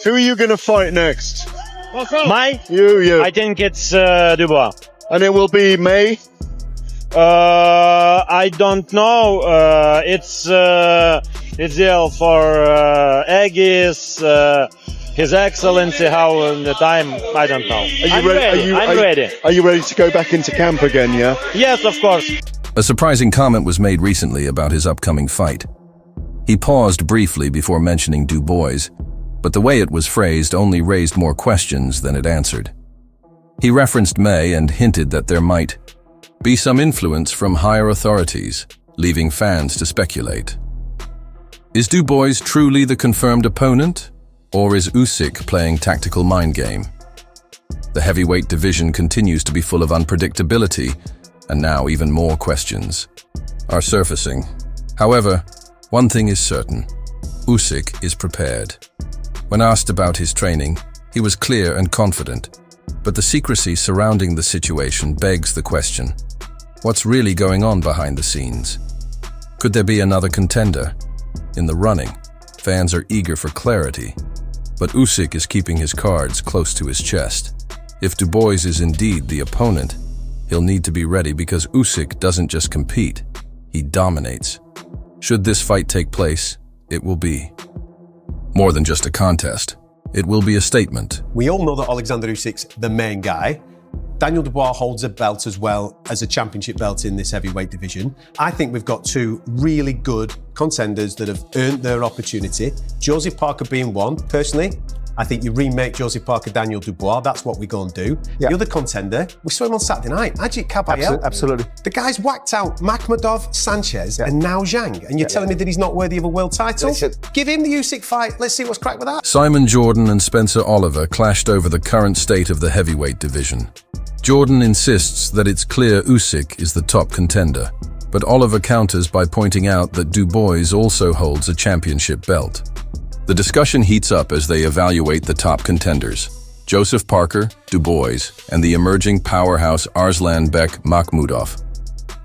Who are you going to fight next? You. I think it's Dubois. And it will be May? I don't know. It's deal for Aegis, His Excellency, how in the time, I don't know. I'm ready. Are you ready to go back into camp again, yeah? Yes, of course. A surprising comment was made recently about his upcoming fight. He paused briefly before mentioning Dubois, but the way it was phrased only raised more questions than it answered. He referenced May and hinted that there might be some influence from higher authorities, leaving fans to speculate. Is Dubois truly the confirmed opponent, or is Usyk playing tactical mind game? The heavyweight division continues to be full of unpredictability, and now even more questions are surfacing. However, one thing is certain: Usyk is prepared. When asked about his training, he was clear and confident, but the secrecy surrounding the situation begs the question: what's really going on behind the scenes? Could there be another contender in the running? Fans are eager for clarity, but Usyk is keeping his cards close to his chest. If Dubois is indeed the opponent, he'll need to be ready, because Usyk doesn't just compete, he dominates. Should this fight take place, it will be more than just a contest. It will be a statement. We all know that Oleksandr Usyk's the main guy. Daniel Dubois holds a belt as well as a championship belt in this heavyweight division. I think we've got two really good contenders that have earned their opportunity. Joseph Parker being one. Personally, I think you remake Joseph Parker, Daniel Dubois. That's what we're going to do. Yep. The other contender, we saw him on Saturday night, Ajit Kabayel. Absolutely. The guy's whacked out Makhmudov, Sanchez, and now Zhang. And you're telling me that he's not worthy of a world title? Listen. Give him the Usyk fight. Let's see what's cracked with that. Simon Jordan and Spencer Oliver clashed over the current state of the heavyweight division. Jordan insists that it's clear Usyk is the top contender, but Oliver counters by pointing out that Dubois also holds a championship belt. The discussion heats up as they evaluate the top contenders: Joseph Parker, Dubois, and the emerging powerhouse Arslanbek Makhmudov.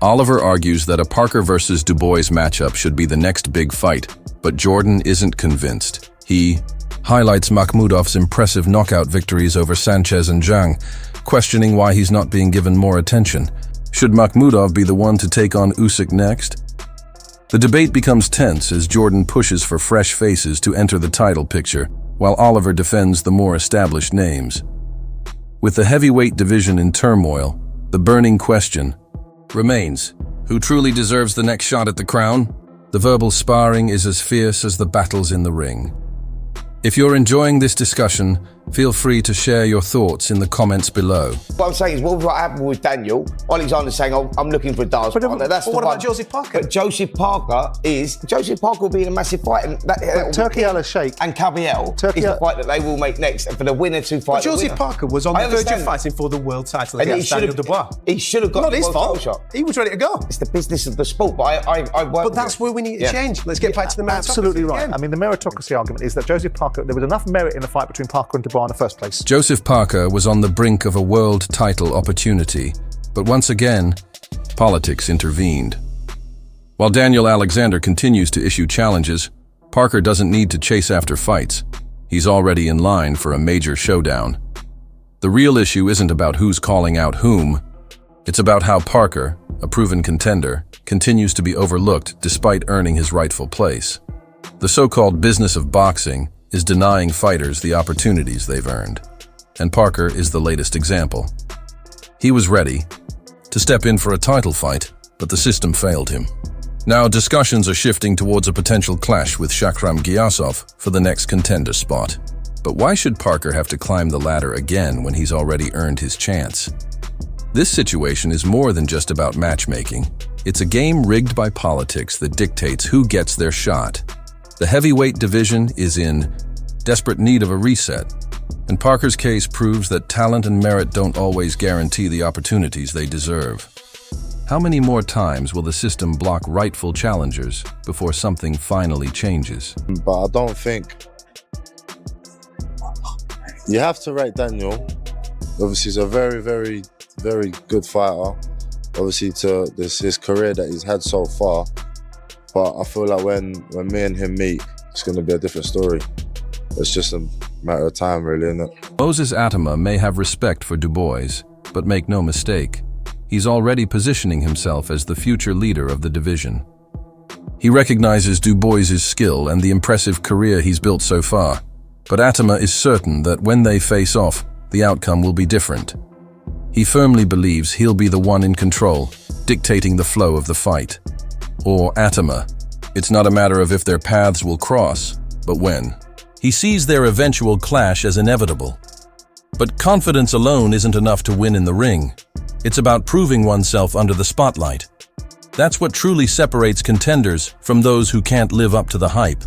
Oliver argues that a Parker versus Dubois matchup should be the next big fight, but Jordan isn't convinced. He highlights Makhmudov's impressive knockout victories over Sanchez and Zhang, questioning why he's not being given more attention. Should Makhmudov be the one to take on Usyk next? The debate becomes tense as Jordan pushes for fresh faces to enter the title picture, while Oliver defends the more established names. With the heavyweight division in turmoil, the burning question remains: who truly deserves the next shot at the crown? The verbal sparring is as fierce as the battles in the ring. If you're enjoying this discussion, feel free to share your thoughts in the comments below. What I'm saying is, what happened with Daniel? Alexander's saying, oh, I'm looking for a dance partner. That's but what about Joseph Parker? But Joseph Parker will be in a massive fight. And Turkey al-Sheikh and Kabayel is the fight that they will make next. And for the winner to fight but Joseph Parker was on the verge of fighting for the world title against Daniel Dubois. He should have got not the his world fault. title shot. He was ready to go. It's the business of the sport, but I work But that's where we need to change. Let's get back to the meritocracy. Absolutely right. Again. I mean, the meritocracy argument is that Joseph Parker, there was enough merit in the fight between Parker and Dubois in the first place. Joseph Parker was on the brink of a world title opportunity, but once again, politics intervened. While Daniel Alexander continues to issue challenges, Parker doesn't need to chase after fights. He's already in line for a major showdown. The real issue isn't about who's calling out whom. It's about how Parker, a proven contender, continues to be overlooked despite earning his rightful place. The so-called business of boxing is denying fighters the opportunities they've earned. And Parker is the latest example. He was ready to step in for a title fight, but the system failed him. Now discussions are shifting towards a potential clash with Shakram Gyasov for the next contender spot. But why should Parker have to climb the ladder again when he's already earned his chance? This situation is more than just about matchmaking. It's a game rigged by politics that dictates who gets their shot. The heavyweight division is in desperate need of a reset, and Parker's case proves that talent and merit don't always guarantee the opportunities they deserve. How many more times will the system block rightful challengers before something finally changes? But I don't think you have to rate Daniel. Obviously, he's a very, very, very good fighter. Obviously, to his career that he's had so far. But I feel like when me and him meet, it's going to be a different story. It's just a matter of time, really, isn't it? Moses Atama may have respect for Dubois, but make no mistake, he's already positioning himself as the future leader of the division. He recognizes Dubois' skill and the impressive career he's built so far, but Atama is certain that when they face off, the outcome will be different. He firmly believes he'll be the one in control, dictating the flow of the fight. Or Atama, it's not a matter of if their paths will cross, but when. He sees their eventual clash as inevitable. But confidence alone isn't enough to win in the ring. It's about proving oneself under the spotlight. That's what truly separates contenders from those who can't live up to the hype.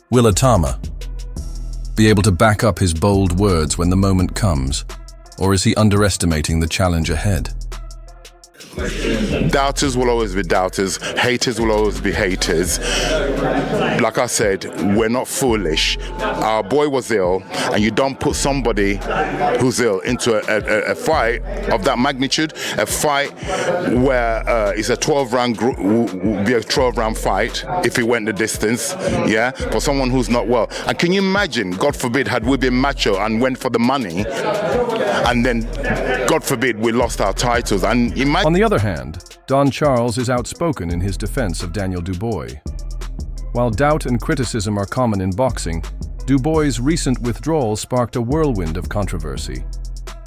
Will Atama be able to back up his bold words when the moment comes? Or is he underestimating the challenge ahead? Doubters will always be doubters. Haters will always be haters. Like I said, we're not foolish. Our boy was ill, and you don't put somebody who's ill into a fight of that magnitude, a fight where it's a 12-round would be a 12-round fight if he went the distance, yeah, for someone who's not well. And can you imagine, God forbid, had we been macho and went for the money, and then, God forbid, we lost our titles. And imagine. On the other hand, Don Charles is outspoken in his defense of Daniel Dubois. While doubt and criticism are common in boxing, Dubois' recent withdrawal sparked a whirlwind of controversy.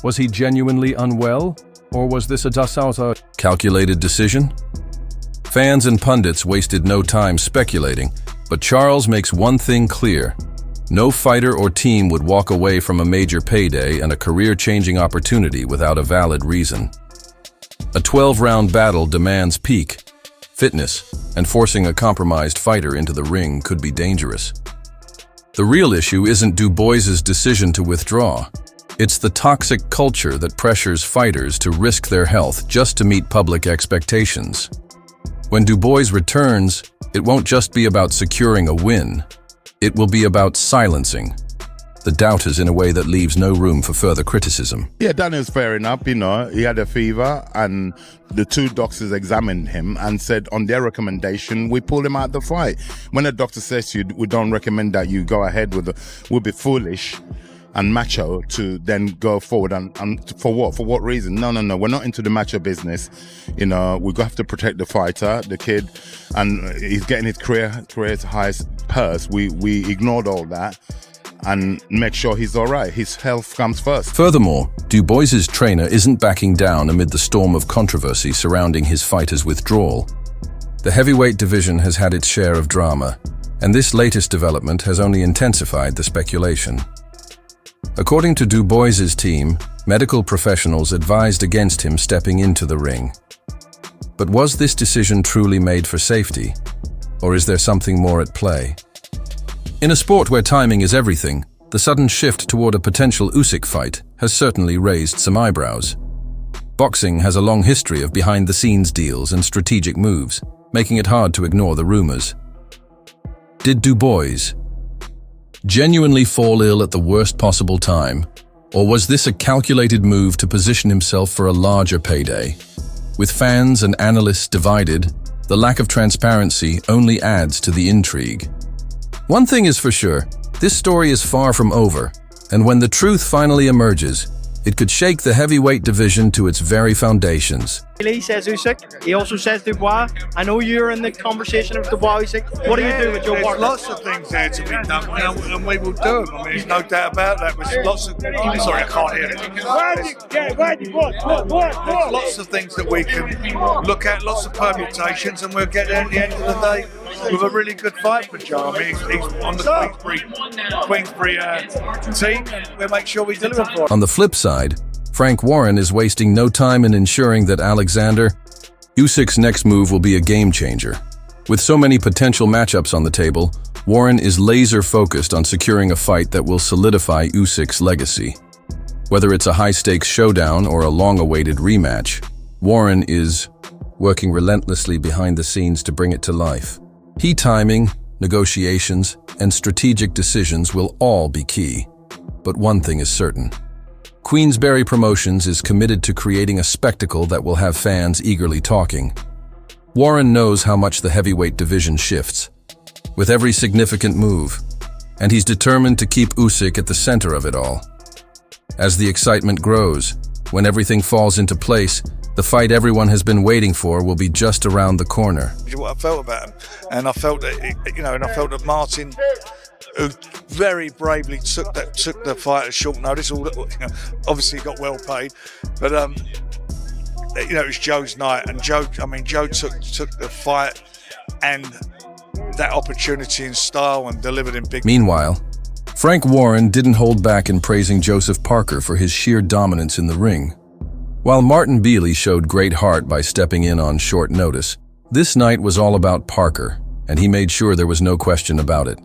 Was he genuinely unwell, or was this a calculated decision? Fans and pundits wasted no time speculating, but Charles makes one thing clear. No fighter or team would walk away from a major payday and a career-changing opportunity without a valid reason. A 12-round battle demands peak fitness, and forcing a compromised fighter into the ring could be dangerous. The real issue isn't Dubois' decision to withdraw. It's the toxic culture that pressures fighters to risk their health just to meet public expectations. When Dubois returns, it won't just be about securing a win. It will be about silencing the doubters in a way that leaves no room for further criticism. Yeah, Daniel's fair enough, you know, he had a fever and the two doctors examined him and said on their recommendation, we pulled him out of the fight. When a doctor says to you, we don't recommend that you go ahead with it, we'll be foolish and macho to then go forward and for what? For what reason? No, we're not into the macho business. You know, we have to protect the fighter, the kid, and he's getting his career's highest purse. We ignored all that and make sure he's all right. His health comes first. Furthermore, Dubois' trainer isn't backing down amid the storm of controversy surrounding his fighter's withdrawal. The heavyweight division has had its share of drama, and this latest development has only intensified the speculation. According to Dubois' team, medical professionals advised against him stepping into the ring. But was this decision truly made for safety, or is there something more at play? In a sport where timing is everything, the sudden shift toward a potential Usyk fight has certainly raised some eyebrows. Boxing has a long history of behind-the-scenes deals and strategic moves, making it hard to ignore the rumors. Did Dubois genuinely fall ill at the worst possible time, or was this a calculated move to position himself for a larger payday? With fans and analysts divided, the lack of transparency only adds to the intrigue. One thing is for sure, this story is far from over, and when the truth finally emerges, it could shake the heavyweight division to its very foundations. He says Usyk, he also says Dubois. I know you're in the conversation of Dubois, Usyk. What do you do with your partner? There's lots of things there to be done, and we will do them. I mean, there's no doubt about that. There's lots of... Sorry, I can't hear it. There's lots of things that we can look at, lots of permutations, and we'll get there at the end of the day with a really good fight for Joe. I mean, he's on the Queensbury team, and we'll make sure we deliver for him. On the flip side, Frank Warren is wasting no time in ensuring that Oleksandr Usyk's next move will be a game changer. With so many potential matchups on the table, Warren is laser-focused on securing a fight that will solidify Usyk's legacy. Whether it's a high-stakes showdown or a long-awaited rematch, Warren is working relentlessly behind the scenes to bring it to life. Key timing, negotiations, and strategic decisions will all be key. But one thing is certain. Queensbury Promotions is committed to creating a spectacle that will have fans eagerly talking. Warren knows how much the heavyweight division shifts. With every significant move, and he's determined to keep Usyk at the center of it all. As the excitement grows, when everything falls into place, the fight everyone has been waiting for will be just around the corner. What I felt about him, and I felt that Martin, who very bravely took the fight at short notice. Obviously, he got well paid, but it was Joe's night, and Joe took the fight and that opportunity in style and delivered in big. Meanwhile, Frank Warren didn't hold back in praising Joseph Parker for his sheer dominance in the ring. While Martin Bealey showed great heart by stepping in on short notice, this night was all about Parker, and he made sure there was no question about it.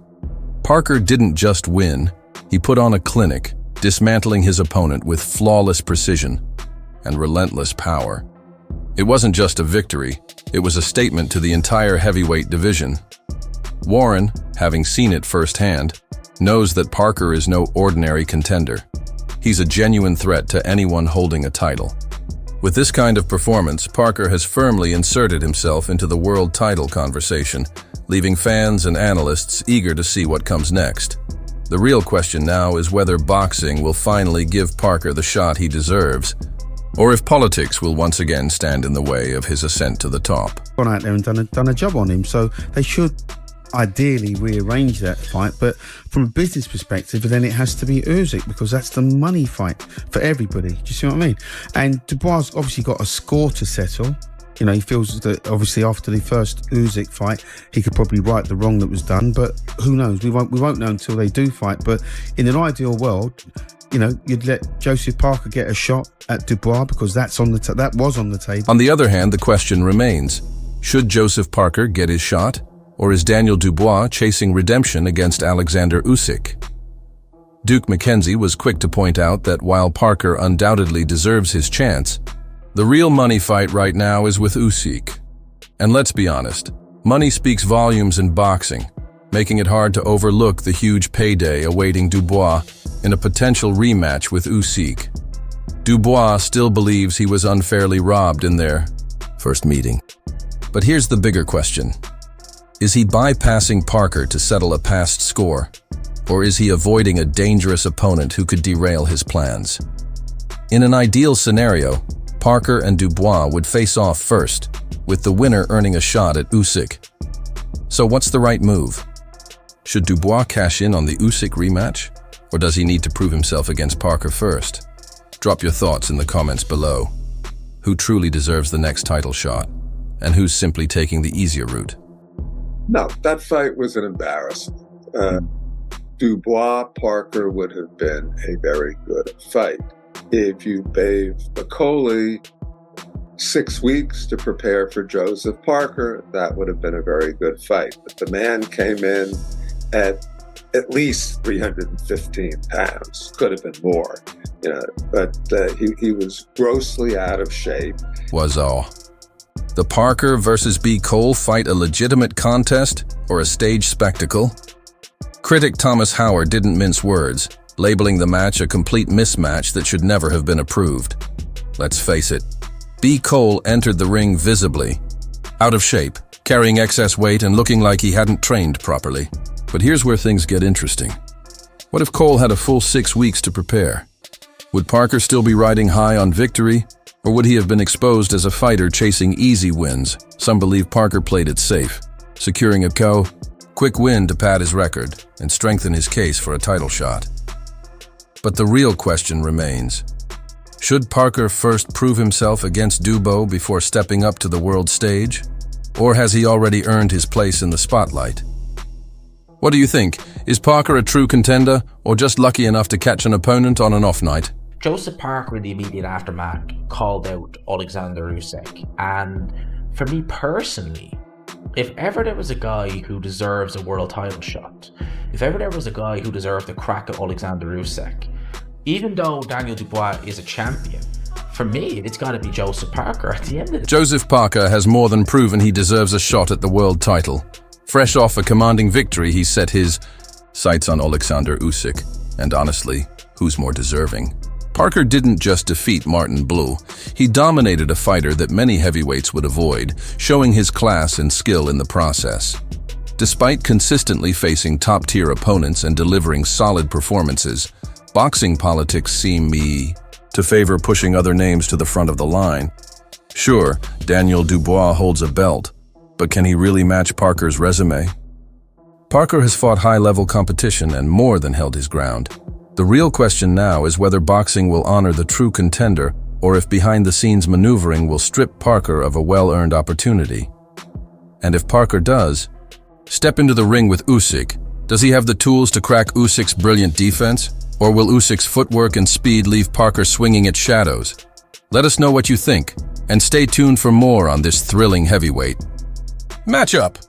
Parker didn't just win, he put on a clinic, dismantling his opponent with flawless precision and relentless power. It wasn't just a victory, it was a statement to the entire heavyweight division. Warren, having seen it firsthand, knows that Parker is no ordinary contender. He's a genuine threat to anyone holding a title. With this kind of performance, Parker has firmly inserted himself into the world title conversation, leaving fans and analysts eager to see what comes next. The real question now is whether boxing will finally give Parker the shot he deserves, or if politics will once again stand in the way of his ascent to the top. Gone out there and done a job on him, so they should ideally rearrange that fight, but from a business perspective, then it has to be Usyk, because that's the money fight for everybody. Do you see what I mean? And Dubois obviously got a score to settle. You know, he feels that obviously after the first Usyk fight, he could probably right the wrong that was done, but who knows? We won't know until they do fight. But in an ideal world, you know, you'd let Joseph Parker get a shot at Dubois, because that was on the table. On the other hand, the question remains, should Joseph Parker get his shot? Or is Daniel Dubois chasing redemption against Oleksandr Usyk? Duke McKenzie was quick to point out that while Parker undoubtedly deserves his chance, the real money fight right now is with Usyk. And let's be honest, money speaks volumes in boxing, making it hard to overlook the huge payday awaiting Dubois in a potential rematch with Usyk. Dubois still believes he was unfairly robbed in their first meeting. But here's the bigger question. Is he bypassing Parker to settle a past score, or is he avoiding a dangerous opponent who could derail his plans? In an ideal scenario, Parker and Dubois would face off first, with the winner earning a shot at Usyk. So what's the right move? Should Dubois cash in on the Usyk rematch, or does he need to prove himself against Parker first? Drop your thoughts in the comments below. Who truly deserves the next title shot, and who's simply taking the easier route? No, that fight was an embarrassment. Dubois-Parker would have been a very good fight. If you gave McCauley 6 weeks to prepare for Joseph Parker, that would have been a very good fight. But the man came in at least 315 pounds, could have been more. But he was grossly out of shape. Was all. The Parker versus B. Cole fight a legitimate contest or a stage spectacle? Critic Thomas Howard didn't mince words, labeling the match a complete mismatch that should never have been approved. Let's face it, B. Cole entered the ring visibly, out of shape, carrying excess weight and looking like he hadn't trained properly. But here's where things get interesting. What if Cole had a full 6 weeks to prepare? Would Parker still be riding high on victory? Or would he have been exposed as a fighter chasing easy wins? Some believe Parker played it safe, securing a quick win to pad his record and strengthen his case for a title shot. But the real question remains. Should Parker first prove himself against Dubois before stepping up to the world stage? Or has he already earned his place in the spotlight? What do you think? Is Parker a true contender or just lucky enough to catch an opponent on an off night? Joseph Parker in the immediate aftermath called out Oleksandr Usyk, and for me personally, if ever there was a guy who deserves a world title shot, if ever there was a guy who deserved a crack at Oleksandr Usyk, even though Daniel Dubois is a champion, for me it's got to be Joseph Parker at the end of the day. Joseph Parker has more than proven he deserves a shot at the world title. Fresh off a commanding victory, he set his sights on Oleksandr Usyk, and honestly, who's more deserving? Parker didn't just defeat Martin Blue, he dominated a fighter that many heavyweights would avoid, showing his class and skill in the process. Despite consistently facing top-tier opponents and delivering solid performances, boxing politics seem to favor pushing other names to the front of the line. Sure, Daniel Dubois holds a belt, but can he really match Parker's resume? Parker has fought high-level competition and more than held his ground. The real question now is whether boxing will honor the true contender or if behind-the-scenes maneuvering will strip Parker of a well-earned opportunity. And if Parker does step into the ring with Usyk, does he have the tools to crack Usyk's brilliant defense? Or will Usyk's footwork and speed leave Parker swinging at shadows? Let us know what you think, and stay tuned for more on this thrilling heavyweight matchup.